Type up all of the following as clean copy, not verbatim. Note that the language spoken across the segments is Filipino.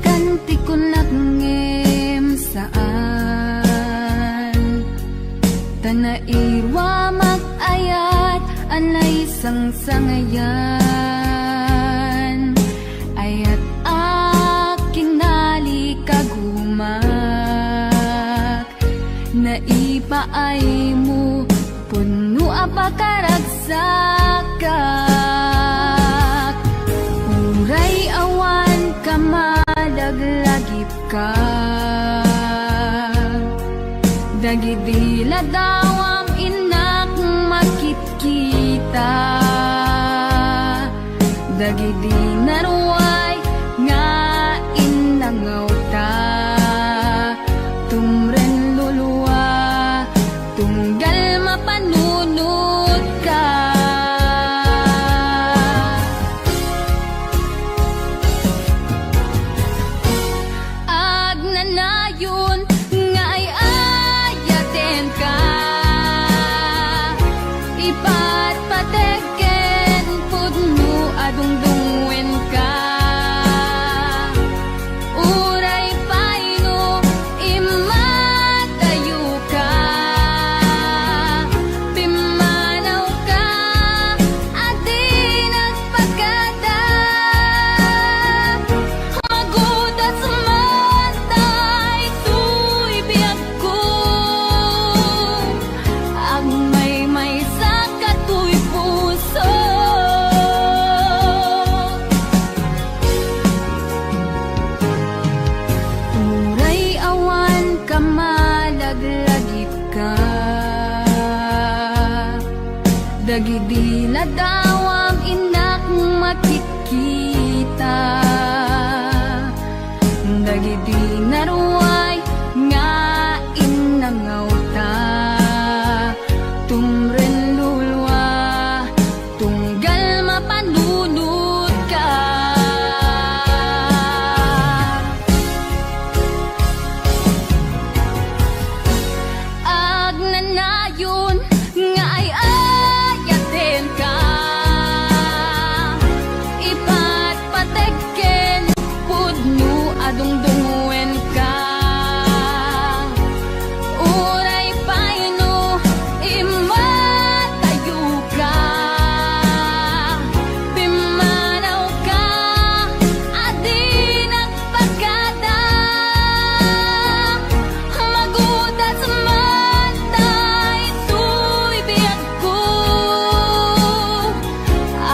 kanti ko nagngem saan tanairwa mag-ayat anay sang-sangayan ayat aking nalikagumak naipaay mo puno apakaragsakat uray awan ka malaglagip ka dagidila dawam inak makikita dagidi naruay nga inangaw ta tumren luluwa tunggal mapanunod ka agnanayon nga ay ayaten ka ipatpateken pudno adungdungwen ka uray paino imatayo ka pimanaw ka adi nagpagada magudas matay tuy biyak ko ang may saka tuy puso uray awan ka malaglagip ka dagidi ladawam inak makikita dagidi naruay nga inangaw ta tumren lulwa tunggal mapanunod ka agnanayon nga ay ayaten ka ipatpateken pudno adungdungwen ka uray paino imatayo ka pimanaw ka adi nagpagada magudas matay tuy biyak ko agmay may saka tuy puso uray awan ka malaglagip ka dagidi naruay nga inangaw ta tumren lulwa tunggal mapanunod ka agnanayon nga ay ayaten ka ipatpateken pudno adungdungwen ka uray paino imatayo ka pimanaw ka adi nagpagada magudas matay tuy biyak ko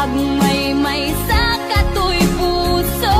agmay may saka tuy puso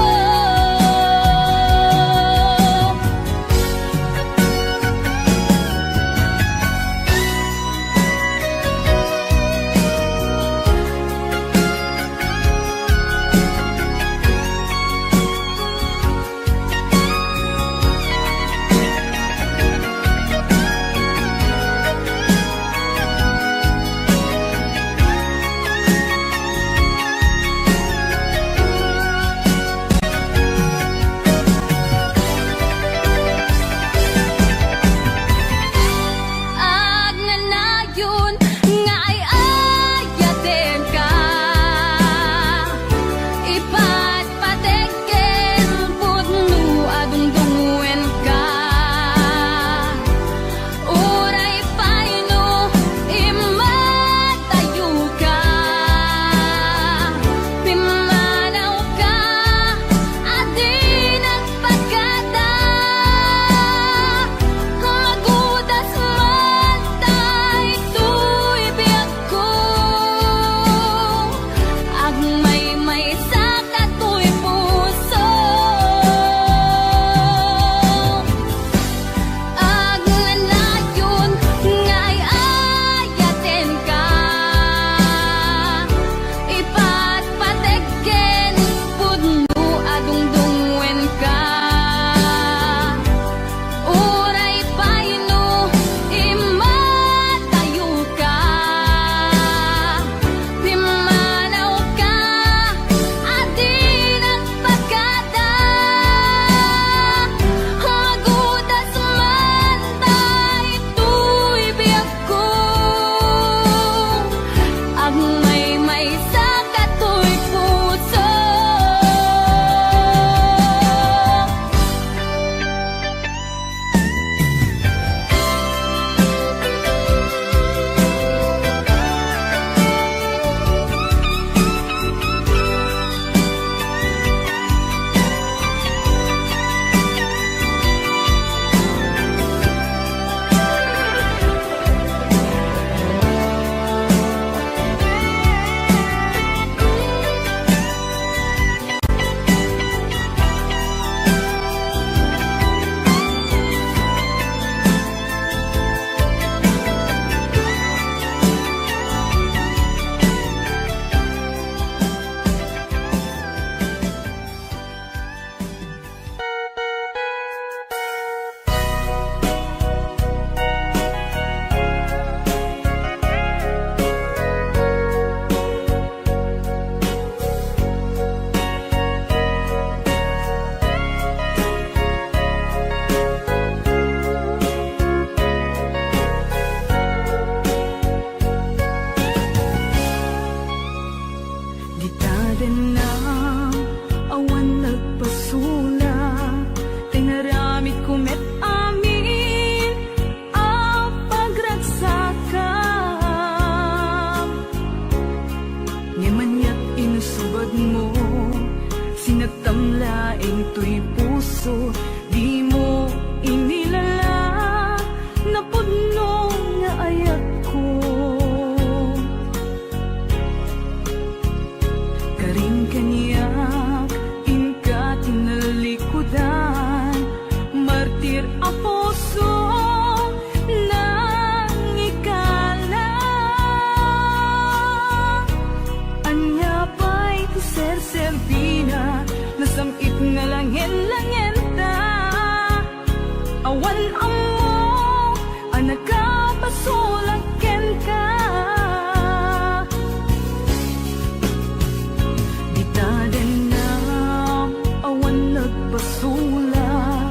nagpasulat,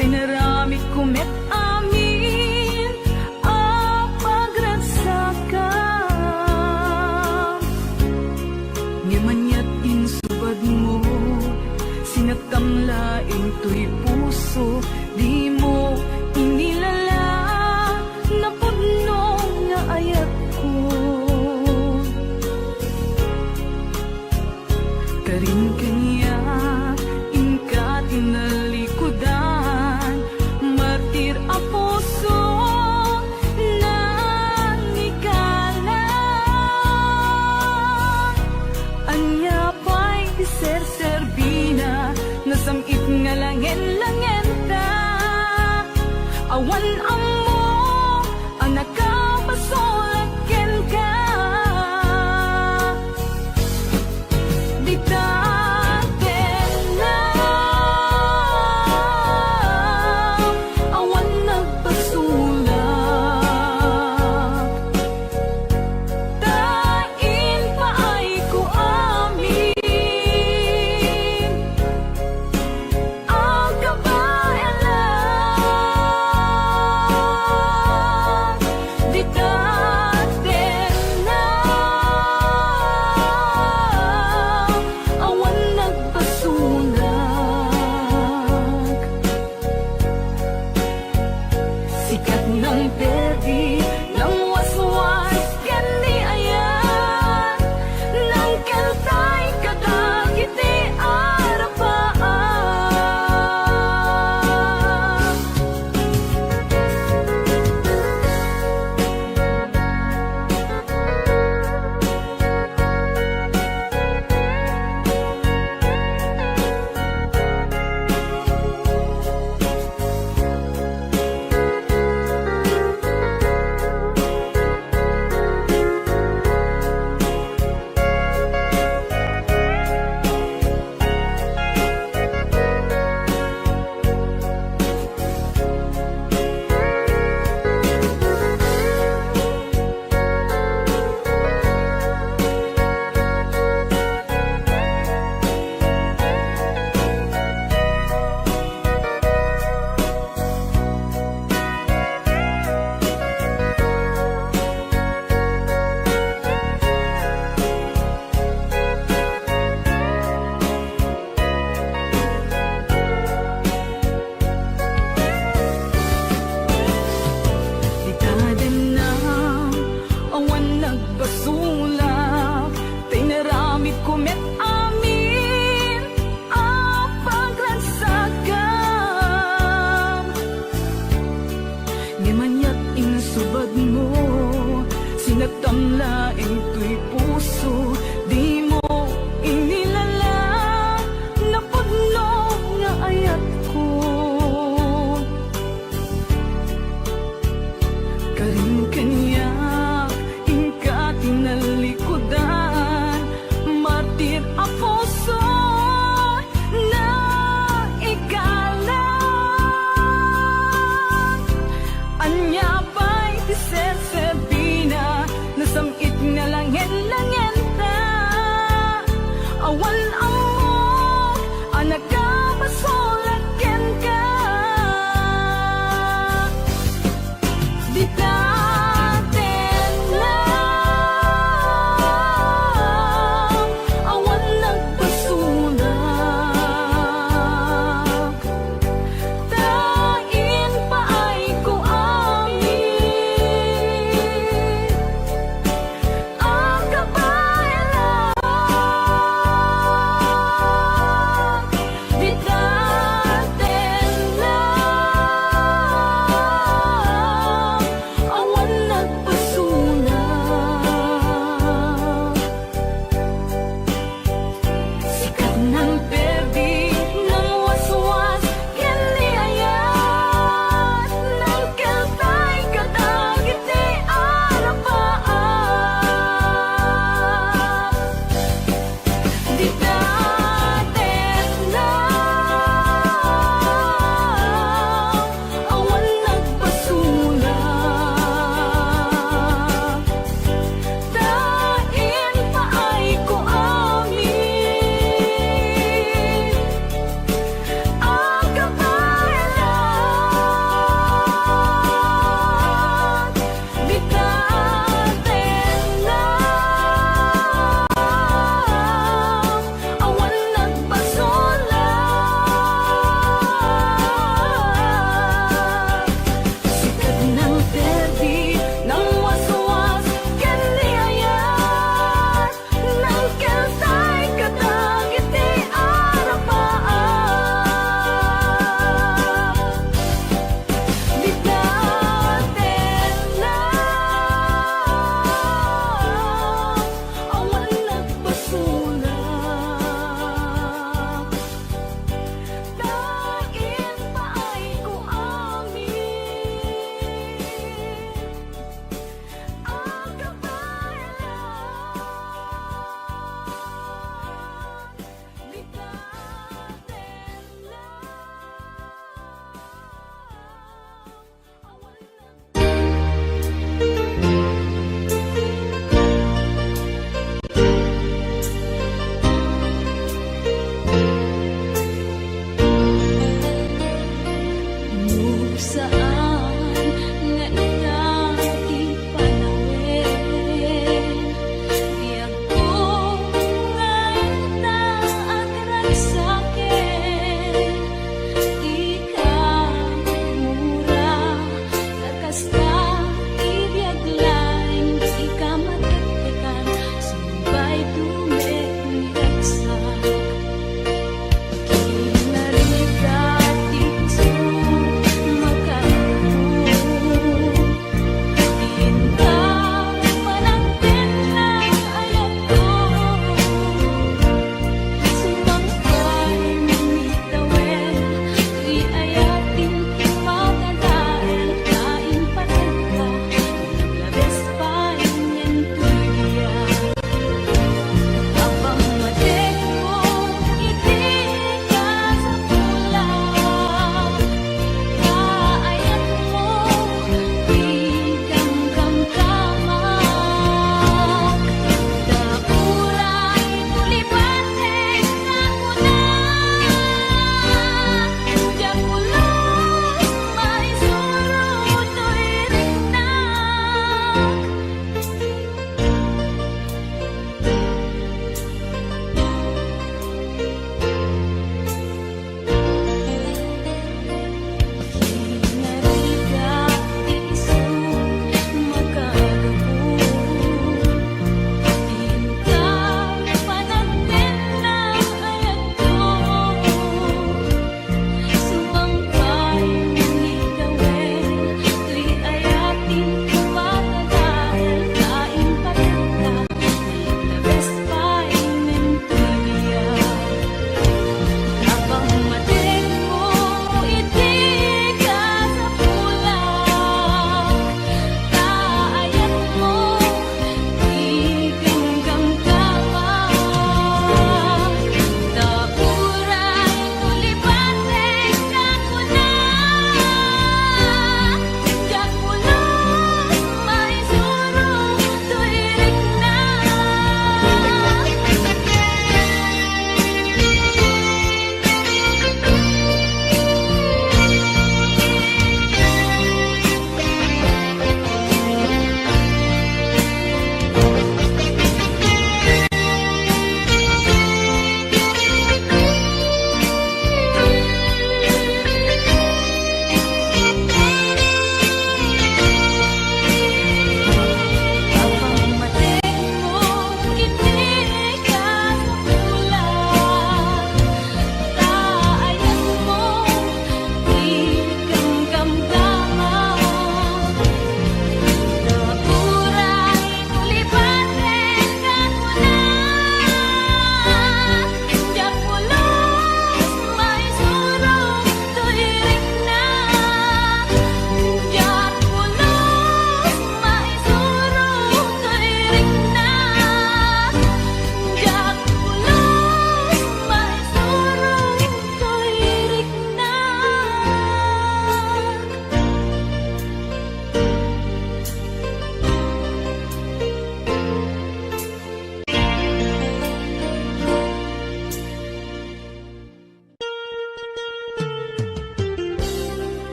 tinarami ko met amin ang pagragsakan. Ngimanyat insubad mo, sinakamlaing to'y puso, di mo inilala na pudno nga ayat ko. Karin kanya inka tinalikudan, martir a puso nang ikala. Anya pa'y ser-serbina, nasamit nga langen-langen ta. Awan amo ang nakapasulaken ka. Di taten na awan nagpasulat, tain pa ay ko amin ang kabayanan.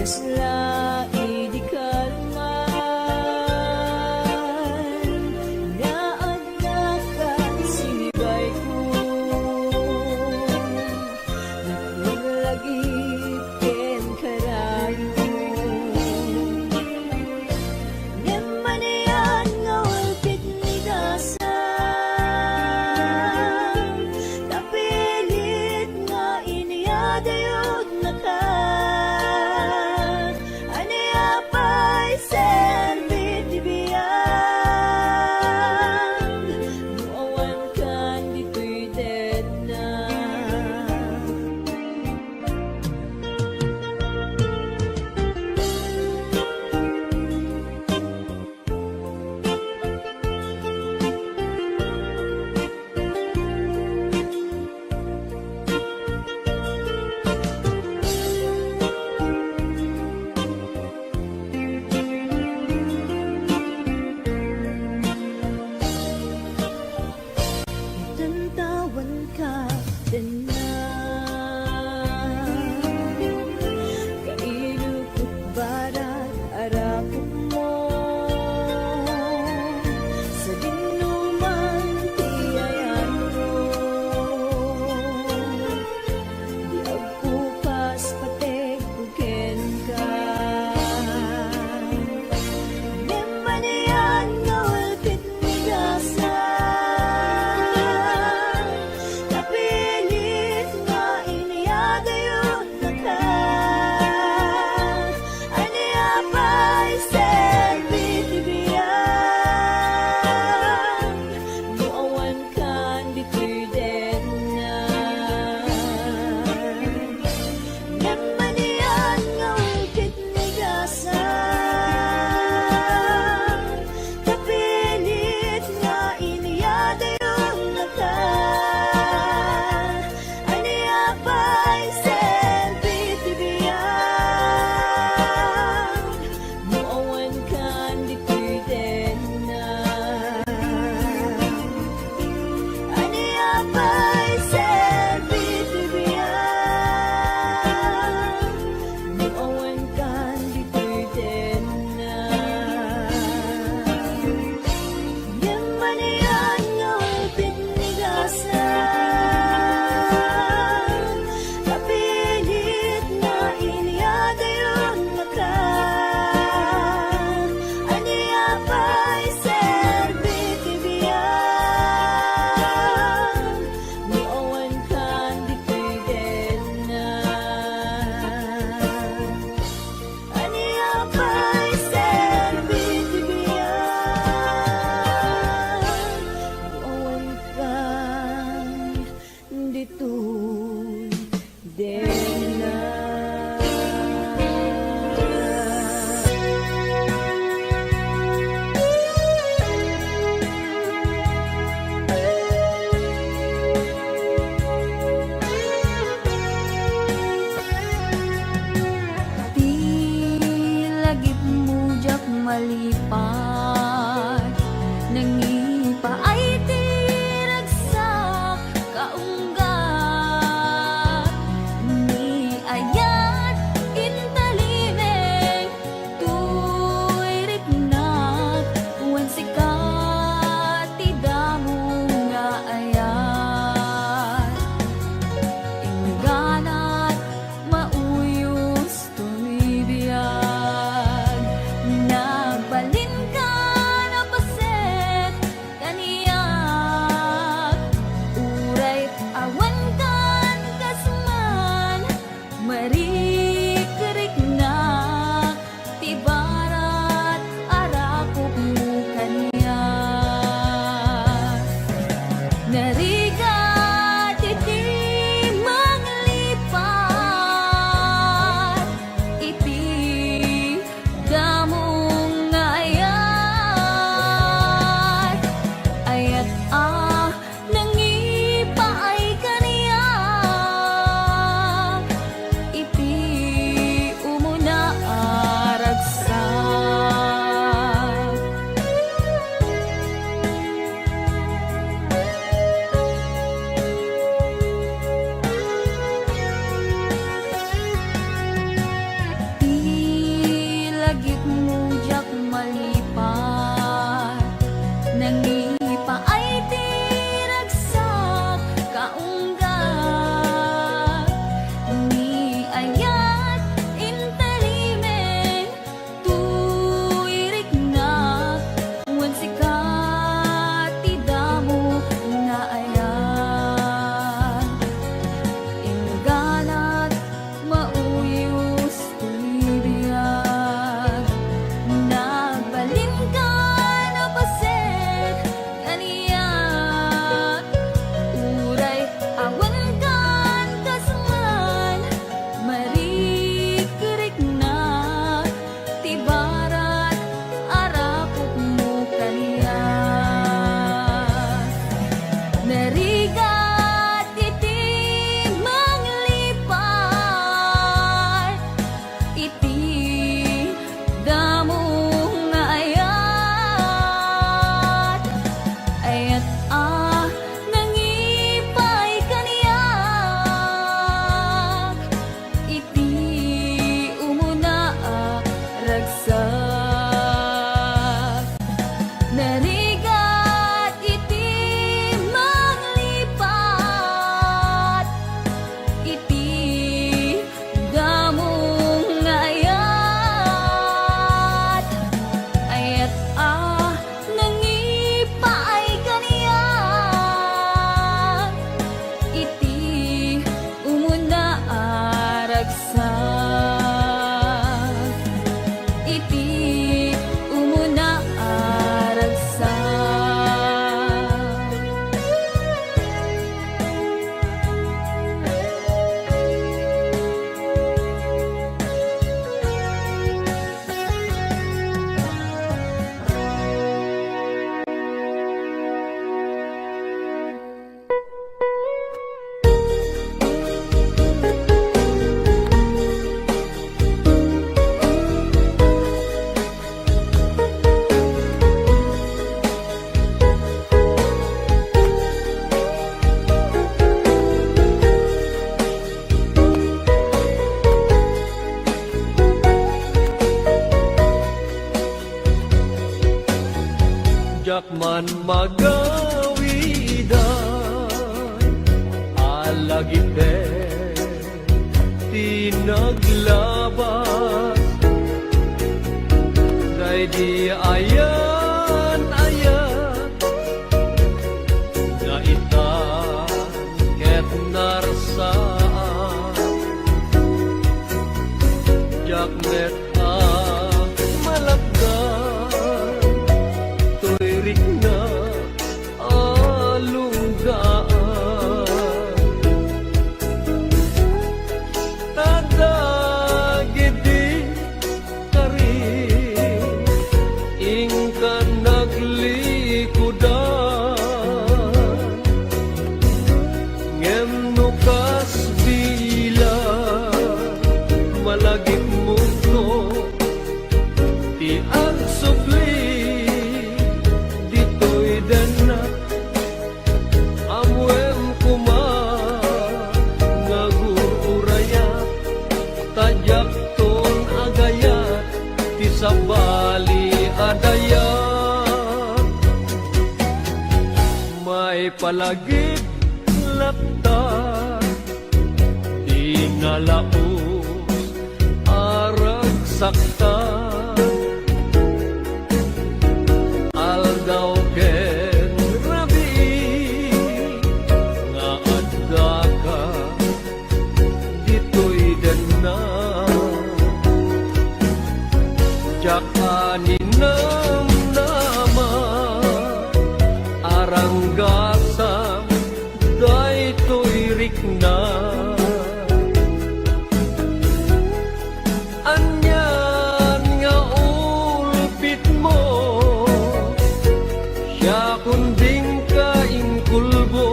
kasla idi kalman nga agnakan sinibay ko naglagip ken karayo ngem manian nga walpit ni dasan napilit nga iniyadayod na ka aniya pa'y serbit ibiyang nuawan kan dito'y dead na Tantawan ka din na kailukot barat arapot mo sa dinuman tiyayan mo di agpupas patek buken ka nemanian nga walpit ni gasa napilit nga iniyadayod na ka aniya pa'y serbit ibiyang nuawan kan dito'y dead na nemanian nga walpit ni gasa napilit nga iniyadayod na ka aniya pa'y serbit ibiyang nuawan kan dito'y dead na aniya pa'y serbit ibiyang nuawan kan dito'y dead na nemanian nga walpit ni gasa napilit nga iniyadayod na ka aniya pa'y serbit ibiyang nuawan kan dito'y dead na aniya pa'y serbit ibiyang nuawan kan dito'y dead na. Di lagip mujak malipat nangipa ay tiragsak kaunggat ni ayat intalibeng tuy riknat wan sikat tidamo nga ayat ingganat mauyos tuy biyag nagbalin Jakman magawidan alagite tinaglabas day di ayan na itan ket narsaan jaknet ang malagdan tuirik na alunggaan tadagidi kari ingkan naglikudan ngem nukas bila malagip mundo ti ang supli ditoy dana amwem kuma ngagururaya tajak ton agayat ti sabali adaya may palagip lapta di ngalaos arag sakta aldaw ken rabi nga adda ka ditoy dana jak aninam nama aranggasam daytoy rikna anyan nga ulpit mo siya kunding kaingkulbo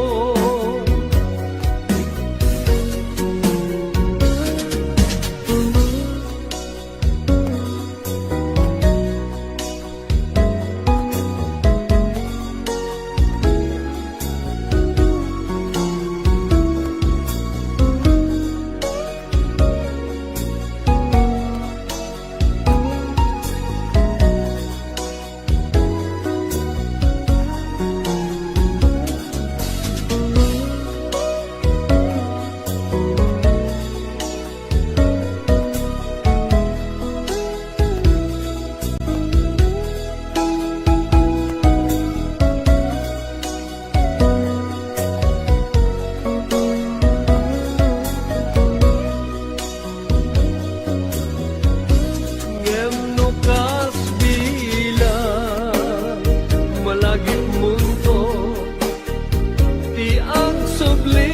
ngem nukas bilang malagip mundo ti ang subli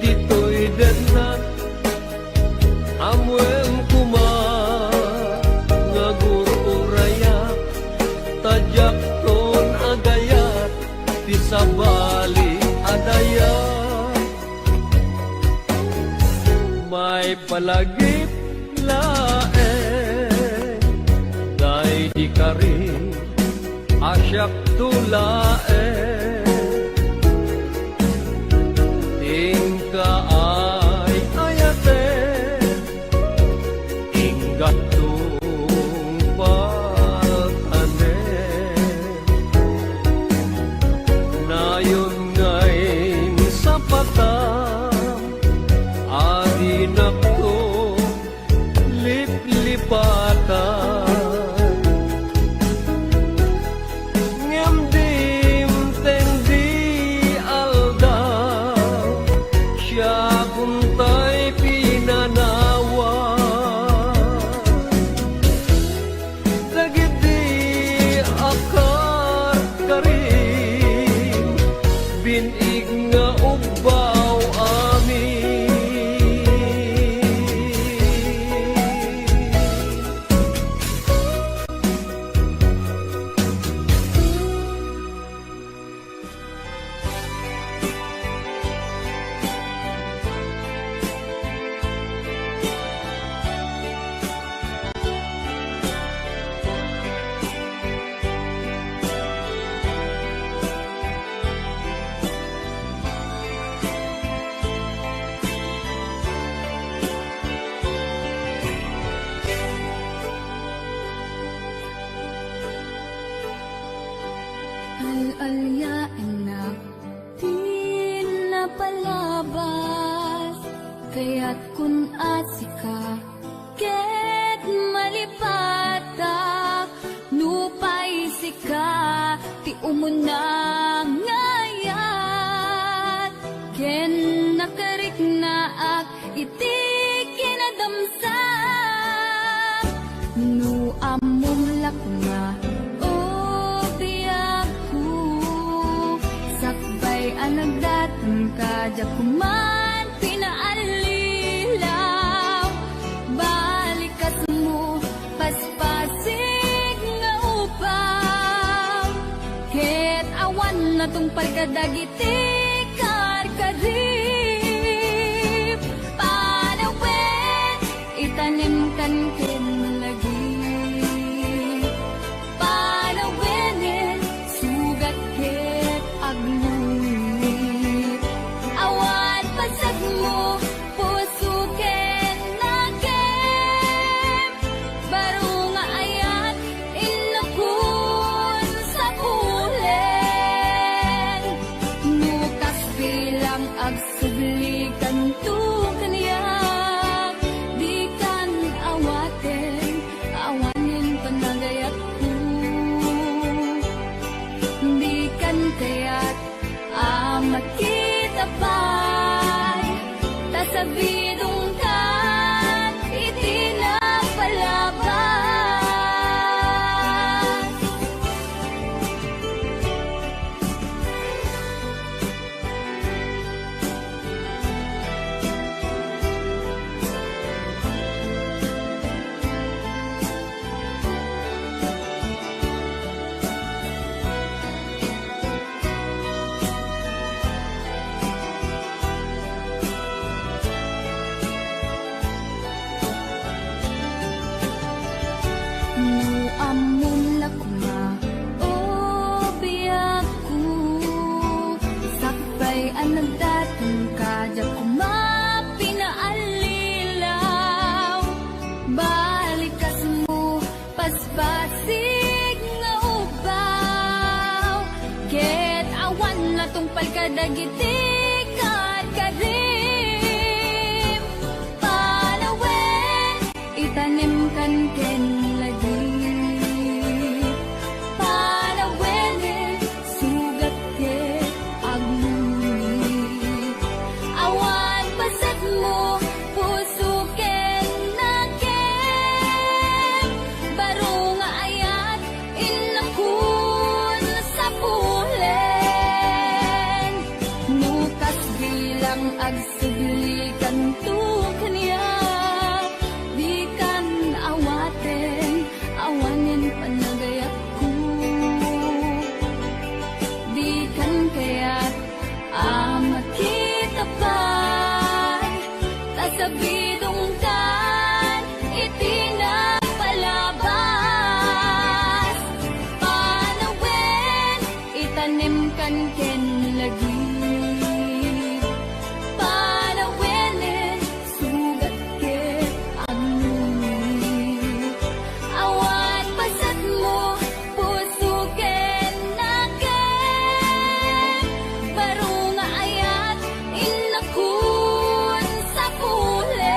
ditoy denat amwem kuma ngagururaya tajak ton agayat ti sabali adaya may palagip laeng day di kari asyak tulaeng tingka ay ayate inggat tumpatane nayon ngayon sa patam adinak to liplipatan ngem dim teng di aldaw siya kuntay pinanawa Al-alya enak di napalabas, kaya't kun asika ket malipatak, nupay sika ti umuna ngayat, ken nakarik naak iti kinadamsak, nu amom lakma o biyaku, sakbay anagdatang kadya kuman pinaalilaw, balikas mo paspasig nga upaw, ket awan na tungpal kadagiti karkarip, panawin itanim kan ken lagi, panawinin sugat ket agluit, awan pasag mo puso ken nakem, baro nga ayat inakun sa pulen, nukas bilang agsublikan tu kaniya, di kan awaten awanin panagayat ko, di kan kaya't amat kita pa'y tasabidong kan itinapalabas. Nu amon lakma o biyaku, sakbay anagdatang kadya kuma pinaalilaw, balikas mo paspasig nga ubaw, ket awan na tungpal kadagiti karkarim, panawin itanim kan ken lagi, panawinin sugat ket agluit, awan pasag mo puso ken nakem, baro nga ayat inakun sa pulen, nukas bilang agsublikan tu kaniya, di kan awaten awanin panagayat ko, di kan kaya't amat kita pa'y tasabidong kan itinapalabas, panawin itanim kan ken lagi, panawinin sugat ket agluit, awan pasag mo puso ken nakem, baro nga ayat inakun sa pulen,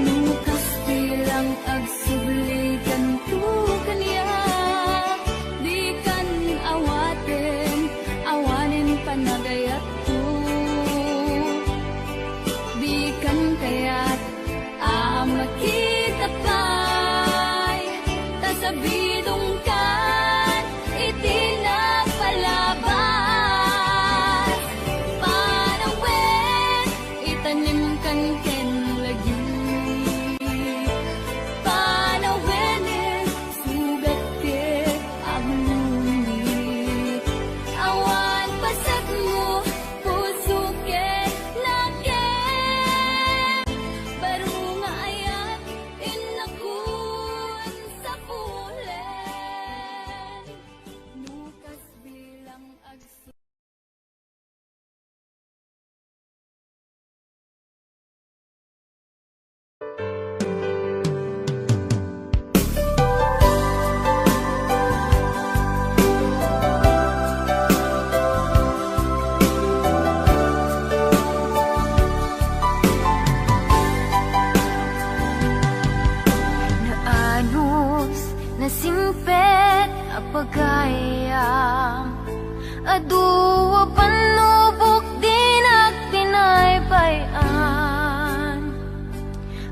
nukas bilang agsublikan tu kaniya, di kan awaten awanin panagayat ko, di kan kaya't amat kita pa'y tasabidong kan itinapalabas, panawin itanim kan ken lagi, panawinin sugat ket agluit, awan pasag mo puso ket nakem, baro nga ayat inakun sa pulen. pagayam. Aduwa panubok din at tinaybayan.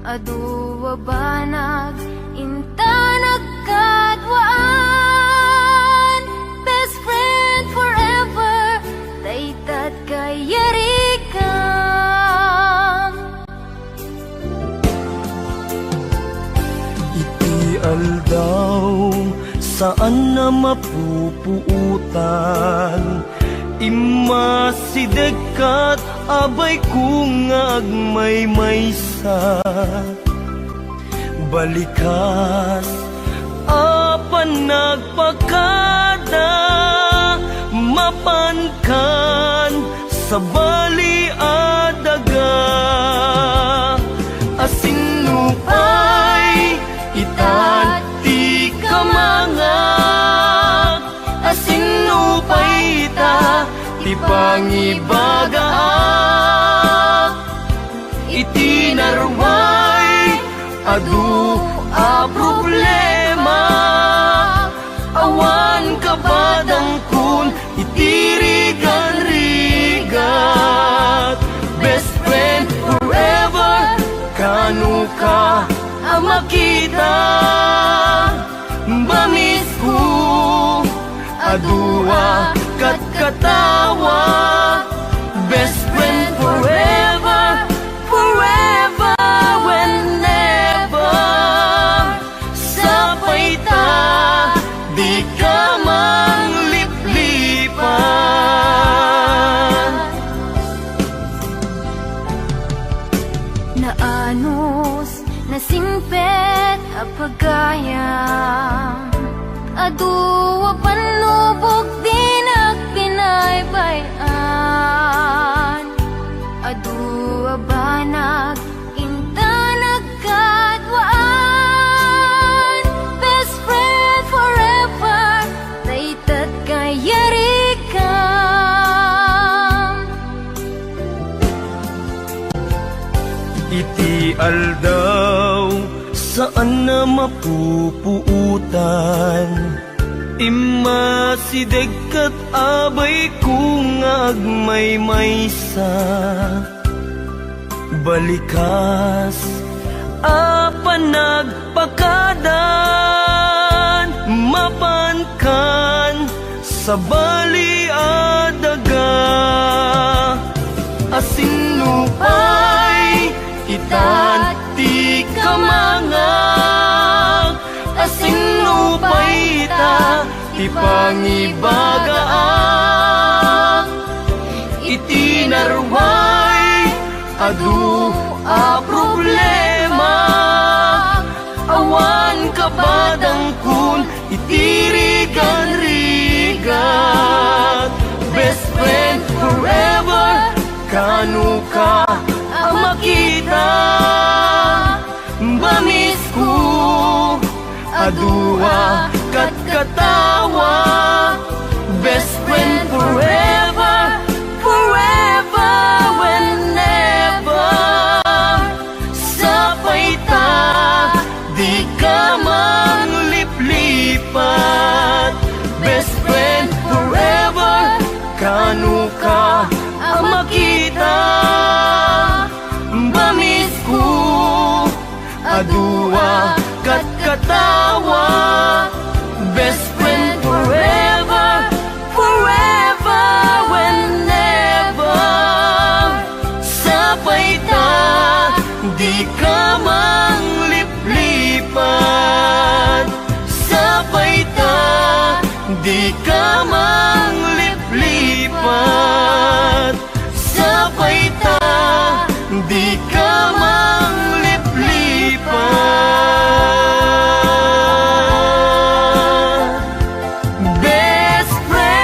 Aduwa banag inta nagkadwaan. Best friend forever, daytat kayarikam. Iti aldaw saan na mapupuutan, imasidekat abay kung agmaymaysa. Balikas apan nagpakada, mapankan sa bali adaga. Asinupay itat di kamangak, asinupay ita ti pangibagaak. Iti narway adu a problema, awan kabadang kun itirigan-rigat. Best friend forever, kanu ka ang makita. Bamis ko adua kat katawa. Best friend forever, forever whenever. Sapay ta di ka mangliplipan. Naanos nasingpet a pagayam. Aduwa panubok din at pinaybayan. Aduwa banag inta nagkadwaan. Best friend forever, daytat kayarikam. Iti aldaw saan na mapupuutan, imasidekat abay kung agmaymaysa. Balikas apan nagpakadan, mapankan sa bali adaga. Asinupay itat di kamangak, asinupay ita ti pangibagaak. Iti narway adu a problema, awan kabadang kun itirigan-rigat. Best friend forever, kanu ka ang makita. Bamis ko adua kat katawa. Best friend forever, forever whenever. Sapay ta di ka mangliplipat. Best friend forever, kanu ka ang makita. Bamis ko adua kat katawa. Best friend forever, forever whenever. Sapay ta di ka mangliplipan. Sapay ta di ka mangliplipan. Sapay ta di ka mangliplipan. Best friend.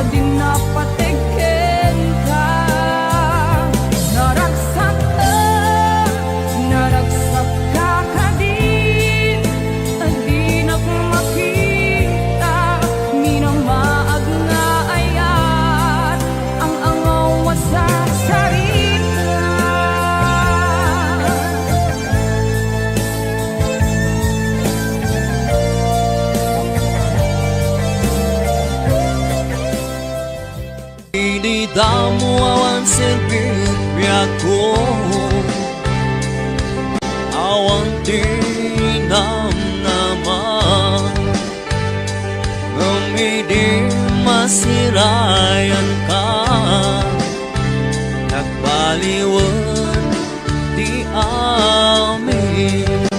dinapatikin ka. Naragsak ka kadin, di na makita, minamaag nga ayat, ang angaw sa sarita. Inidamo awan serbibiako, awan tinam naman, ngumidi masirayan ka, nagbaliwan di amin.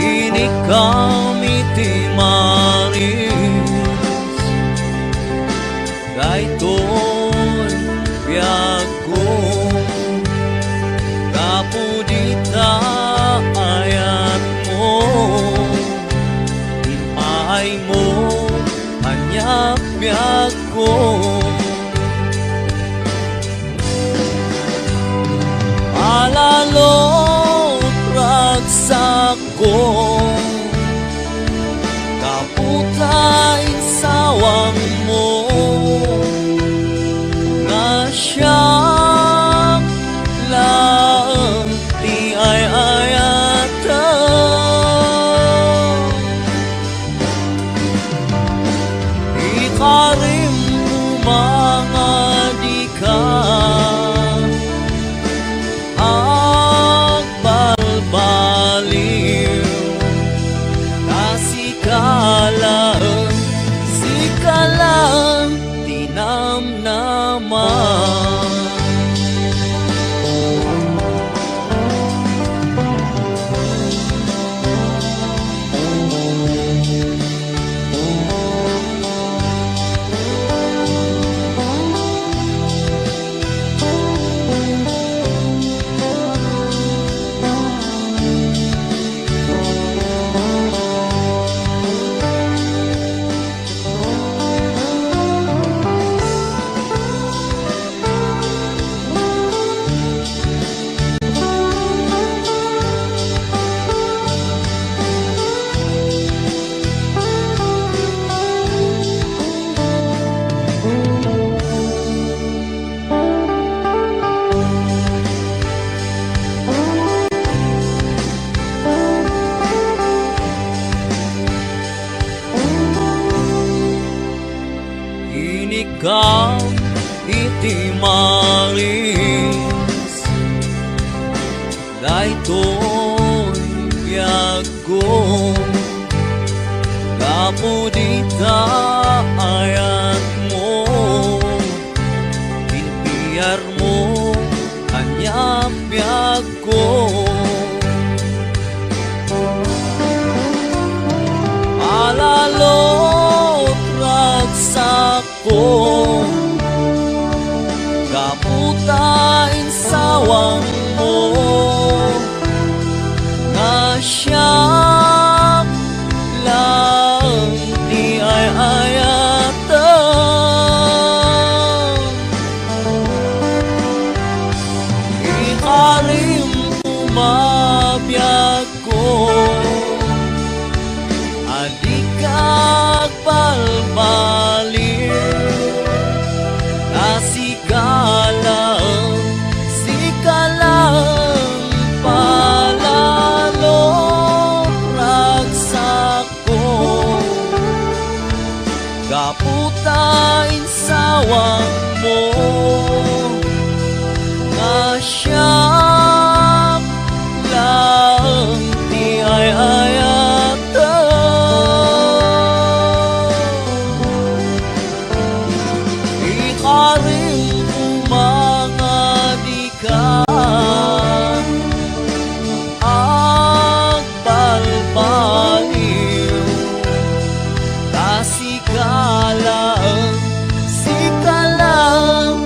Ini kami ti maris, dayton biyago, kapudita ayat mo, tinpahay mo, hanyak biyago. Alalot ragsak ko, kaputay sawang mo, na siyang lang di ay-ayatan. Ikarim mga di ka agbalbaliw, sikalang tinamnaman. Inikam iti maris, daytoy biyago, kapudita ayat mo, pinpiyar mo, hanyak biyago. Alalot ragsak ko, kaputain sawang mo, na siyang lang di ay-ayatan. Ikarim umabiyag ko, adikag balbaliw, sikalang palalo ragsak ko, kaputain sawang mo, na siyang lang di ay-ayatan. Ikarim mga di ka agbalbaliw, sikalang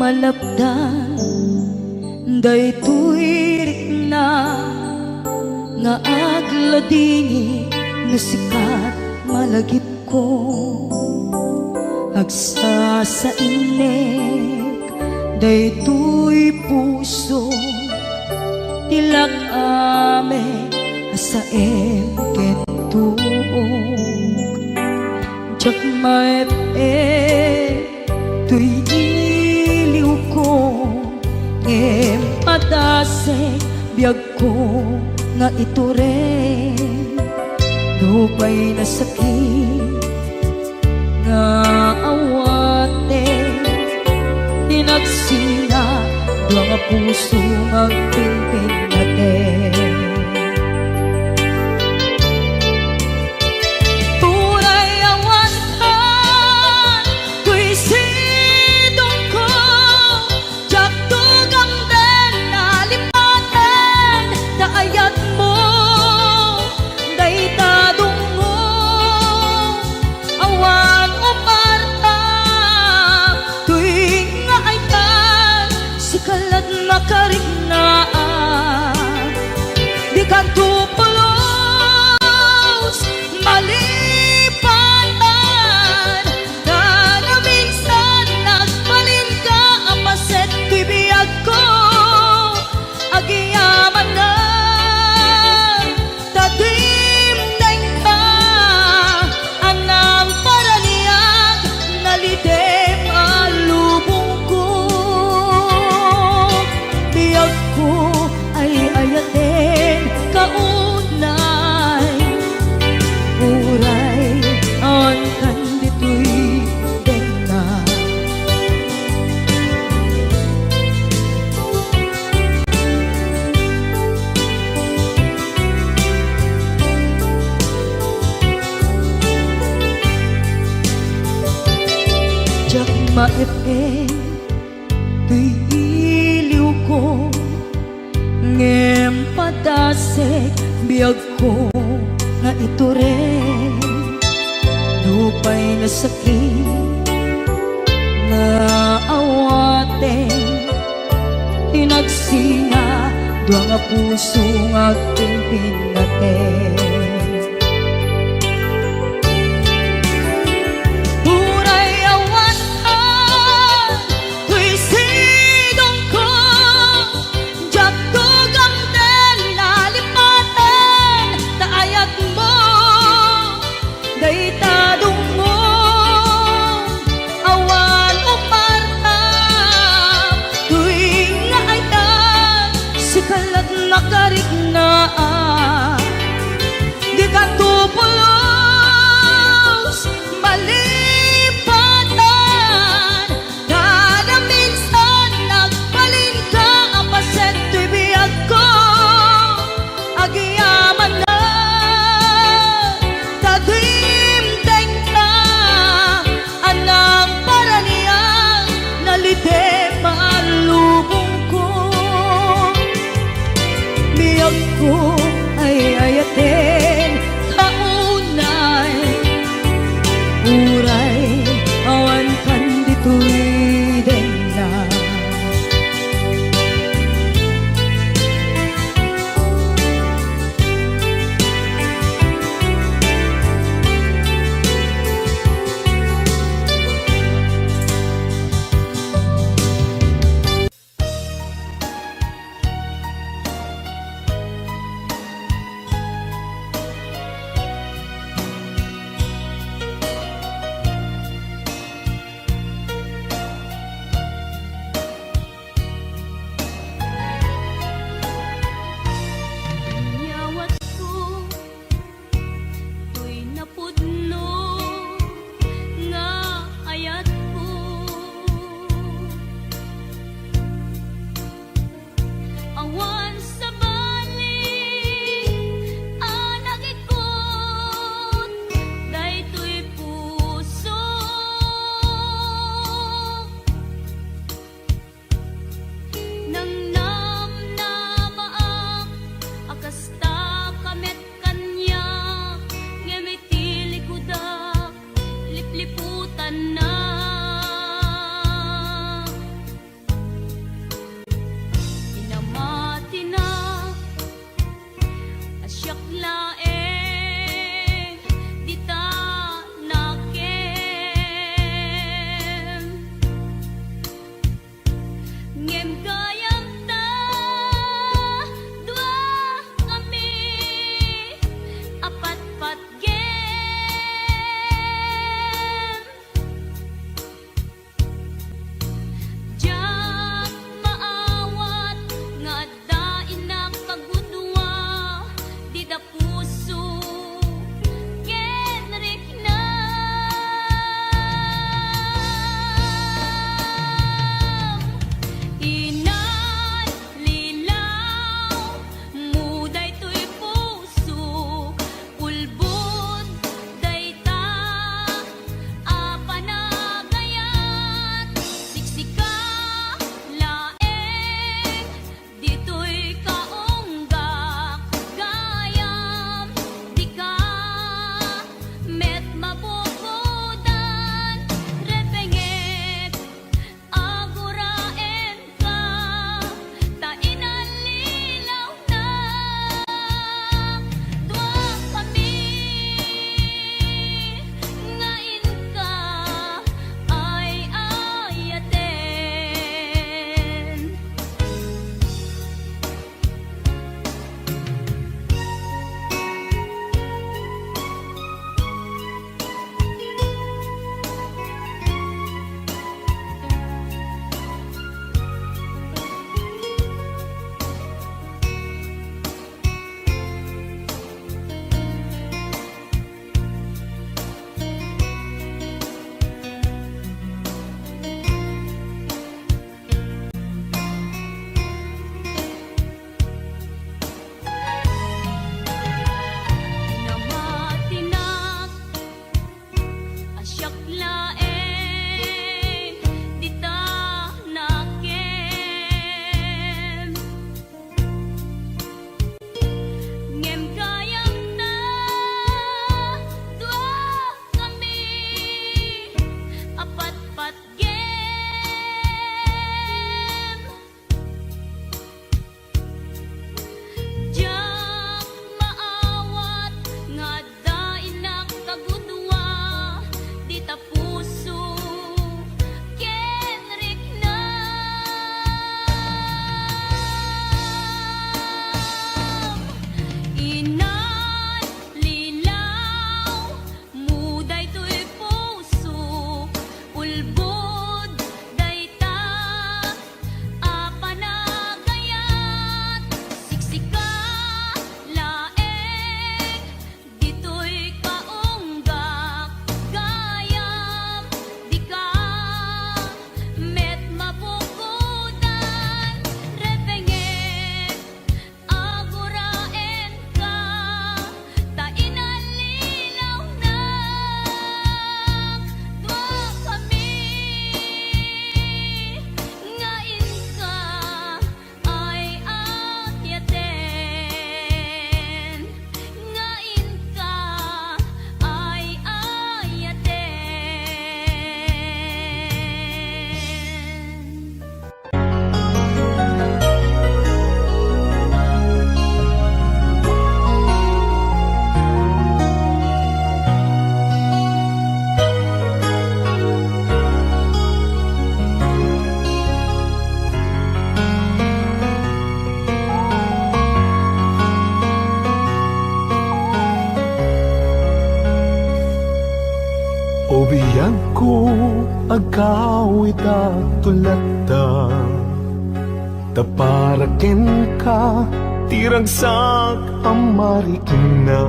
malapdan daytoy rikna nga agladini nga sikat malagip ko agsa sa inek daytoy puso tilak ame asaem kentuog jak maep tuy iliw ko ngem padase biyag ko nga ito rin lupay na sakit nga awate tinagsina dua nga puso magpinpin natin puray awantan tuy sidong ko jak tugang den nalipaten naayat mo daytadong mo awan umarta tuy nga ay tan sikalat makariknaan di ka tupulos malipatan na minsan nagbalin ka apaset tuy biyag ko agiyaman na tatimdeng ka anang paraniyag nalidem alubong ko biyag ko ay ayaten kaunay uray ang kandito'y denga jak maepe tuy iliw ko ngem padasek biyag ko nga ito rin lupay na sakit na awate tinagsinga dua nga puso nga pimpin natin puray awantan tuy sidong ko jak tugang den nalipaten naayat mo daytadong mo awan umarta tuy nga ay tan sikalat makariknaan di ka tupulos malipatan kada minsan nagbalin ka apaset tuy biyag ko agiyaman na tadimdeng na anang paraniyang nalidem alubong ko biyag ko ay ayaten kaunay uray awan kandito'y denga agawid at tulata taparaken ka tiragsak amarikin na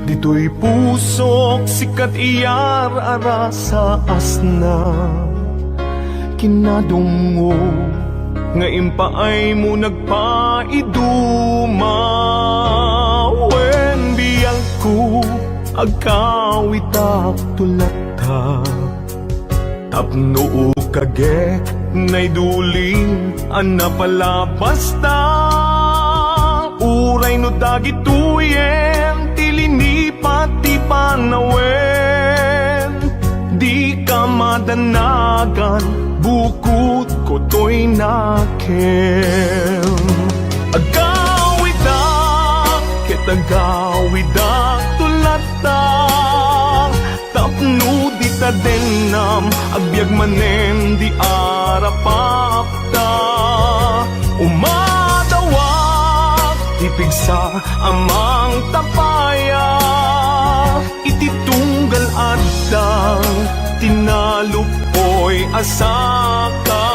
dito'y pusok sikat iyar ara sa asna kinadungo nga impaay mo nagpaiduma wen biyang ko agkawit ak tulata tapno kagek nay duling ana pala basta uray no dagituyen tilini pati panawen di ka madanagan bukod ko to'y nakem agawidak kitagawidak tulata tapno di ta denam agbyag manen di arapapta umadawak tipigsa amang tapaya ititunggal adang tinalupoy asaka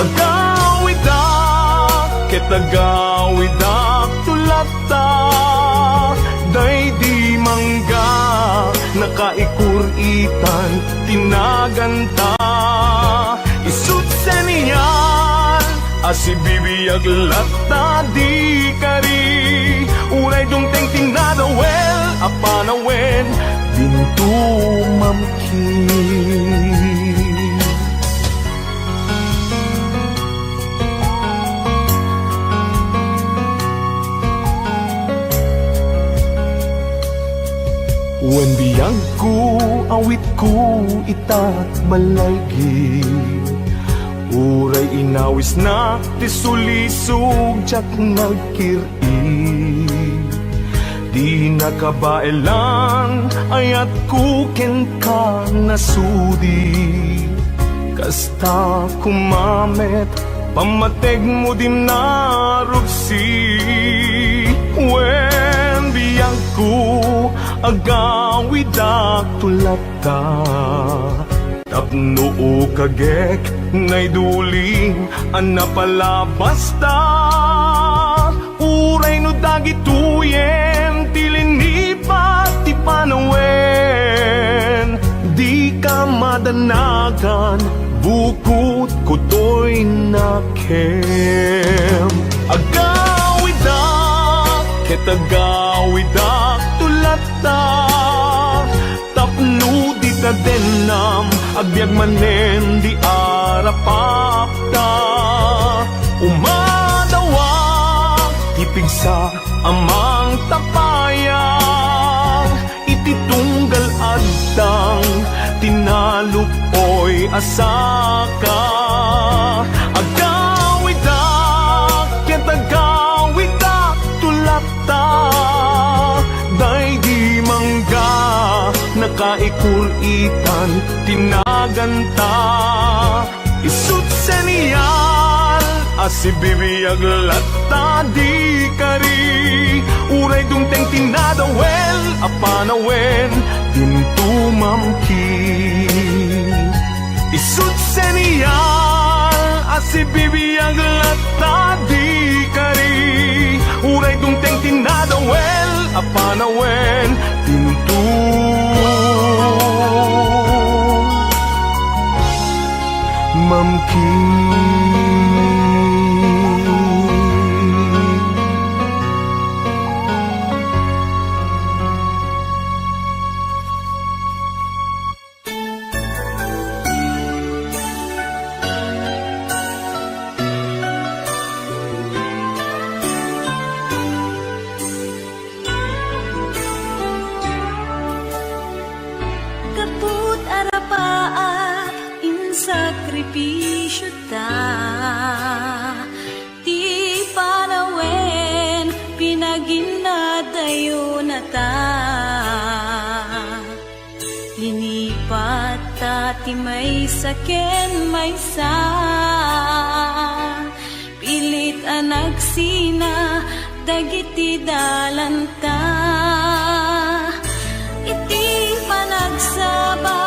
agawidak kitagawidak tulata day di mangga nakaikuritan tinaganta isut seniyan asibibiyag latta di kari uray dungteng tinadawel apanawen bintu mamkin wen biyang ko awit ko itat balaygi uray inawis na tisulisog jak nagkiri di nakabailan ayat ko ken ka nasudi kasta kumamet pamateg mo din narugsi wen biyang ko agawidak tulata tapno kagek nay duling ana pala basta uray no dagituyen tilini pati panawen di ka madanagan bukod ko to'y nakem agawidak kitagawidak tulata tapno di ta denam agbyag manen di arapapta umadawak tipigsa amang tapayang ititunggal adang tinalupoy asaka agawidak kitagawidak tulata day di mangga nakaikuritan tinaganta isut seniyal asibibiyag latta di kari uray dungteng tinadawel apanawen bintu mamkin isut seniyal asibibiyag latta di kari uray dungteng tinadawel apanawen bintu Kaput arapaa in sakripisyo ta ti panawen pinaginadayo na ta linipat ta ti may saken may sa pilit anagsina dagiti dalanta iti panagsaba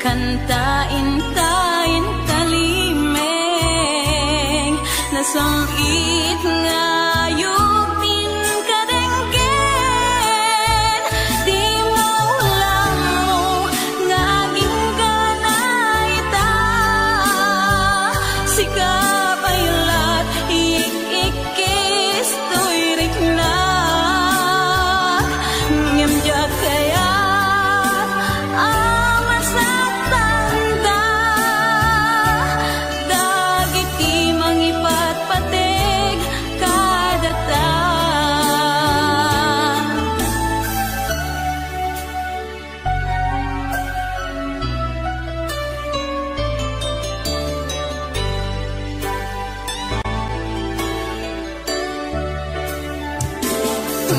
kantain tayin talimeng nasangit ngayog din kadenggen di maulang mo ngaging ganayta sikap ayulat ik-ikis tuyrik na ngemjak kaya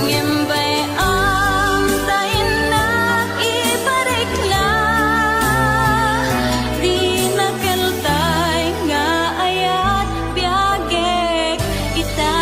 Ngembay ang tayin na ibarikla di nakeltay nga ayat biyagek ita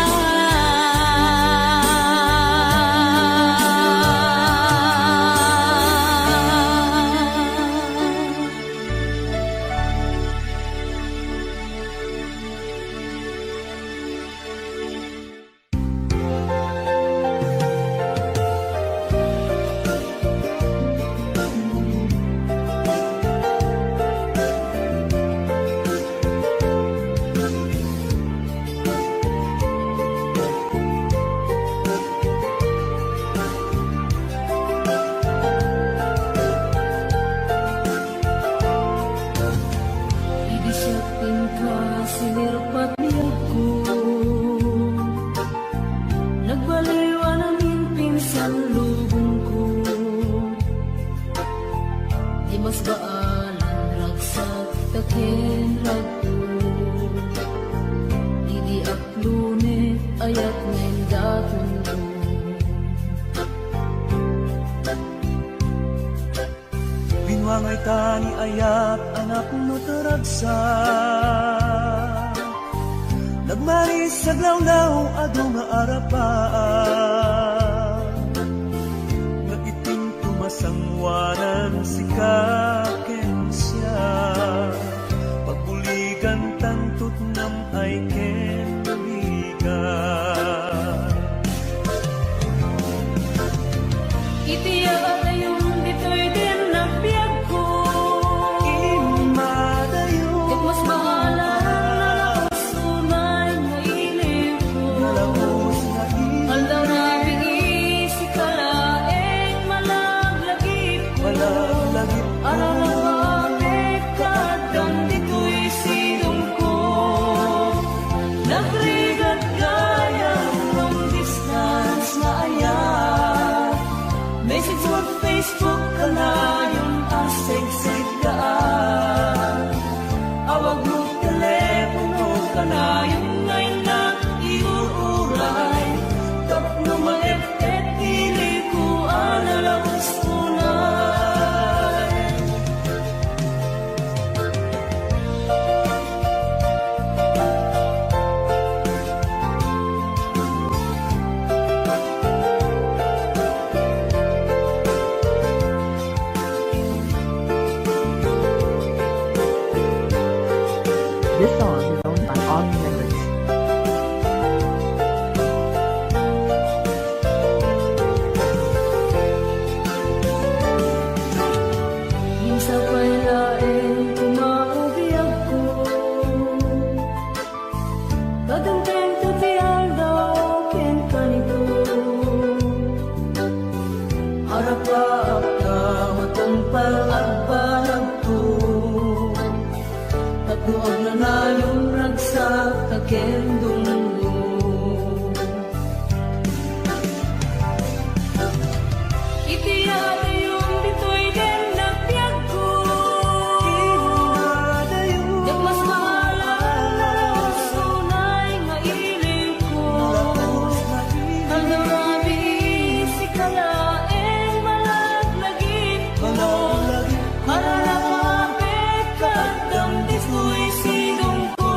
Ibisyakin ka sinirpat niya ko nagbaliwa namin pinsan lubong ko di mas baalan ragsak takin ragto di aklune ayat ngayon daton ko Binwangay tani ayat anak mo taragsa Nagmaris sa glawlaw ado nga arapaan Nga iting tumasangwanan si kaken siya Pagbuligan tantot nam ay ken buligan itiya yung dito'y din na biyag ko Imadayo ket mas bahala na sunay mo ilim ko Lalabos na aldaw na bigi si kalaeng malaglagip ko Malaglagip ko Alalawagit kadang dito'y sidong ko Nagrigat gaya long distance na ayat Message mo Facebook ka na yung asig-sig kaan Awag mo telepono ka na yung ngayon na iuuray Tapno maepet ili ko analawis tunay This song is owned by all members. Minsan pa'y laeng kumaubiyag ko Kadanteng tutiyal daw ken kanito Harap-harap na matampal at palagto Tatluag na na yung ragsak taken dunglo Itiyan yung dito'y din na biyag ko Ket mas mahala na sunay nga ilim ko Aldaw na si kalaeng malaglagip ko Malalawagit kadang dito'y sidong ko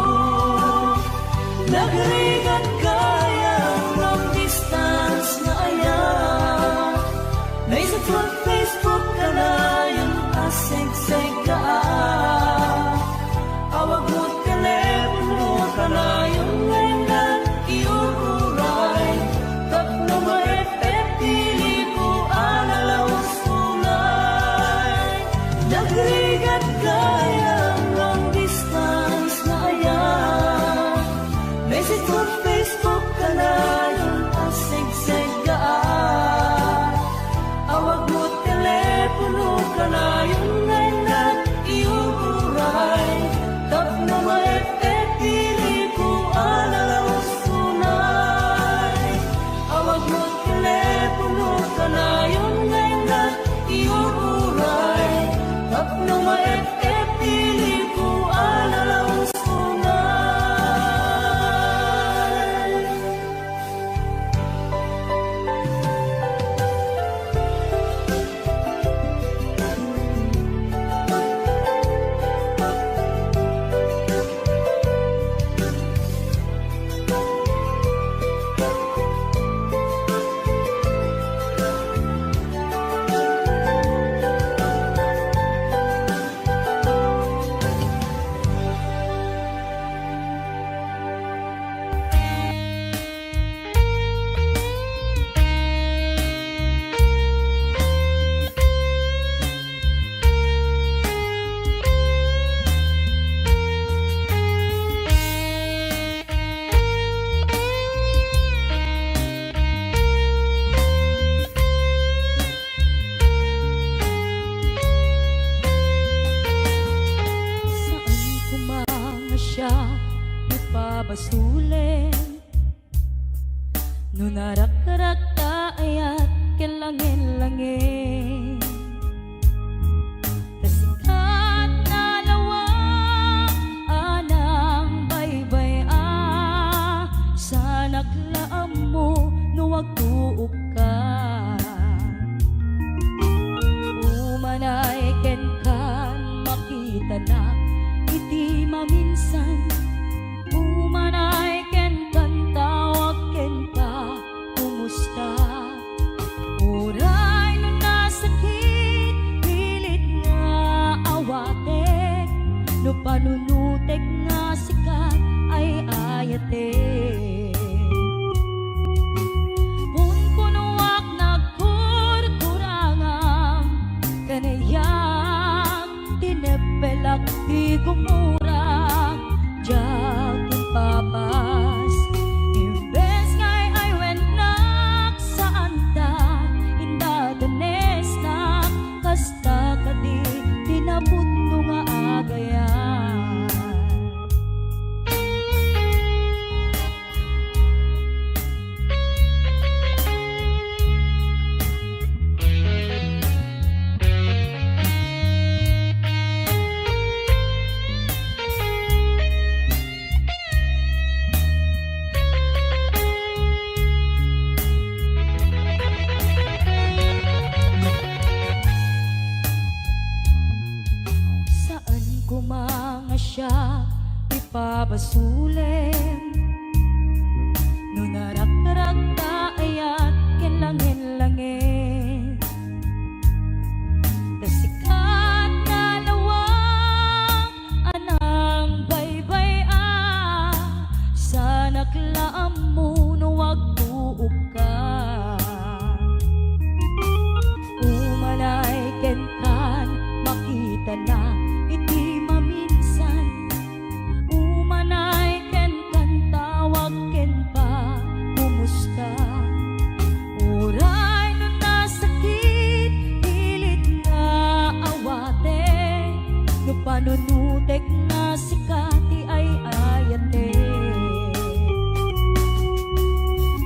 Nunarak-rak ta ayat kelangin-langin Kasikat na lawang anang baybay sa naklaam mo nuwag tuok ka Umanay ken kan makita na iti maminsan Umanay ken kan tawag ken ka kumusta Uray no nasakit pilit nga awatek No panunutek nga sikat ay ayatek Kung kunuak nagkurkurangam Kanayang tinepelak di gumurang Jag papas Imbes ngay ay wenak saan ta Inda danes na kasta kadi tinaput no nga agayan Saan ko mga siya ipabasulen Nunarak-rak ta ayat kinlangin-langin Kasikat na lawang anang baybay sa naklaam mo nuwag tuok ka Umanay ken kan makita na iti maminsan Umanay ken kan tawag ken pa kumusta Uray no nasakit pilit nga awate No panunutek nga sikati ay ayate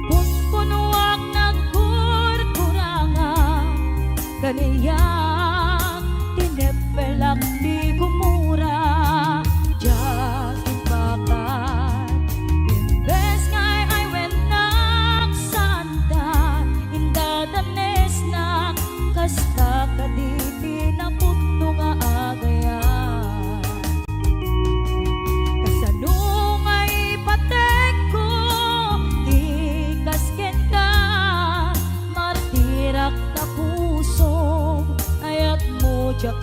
Kung kunuak nagkurkuranga Kaniyang tinepelak di gumura Jag ipakat Imbes ngay ay wenak santa Inda danes na kasta kaditi na putno nga agayan Kasano ngay patek ko di kasken ka Martirak na puso ayat mo jak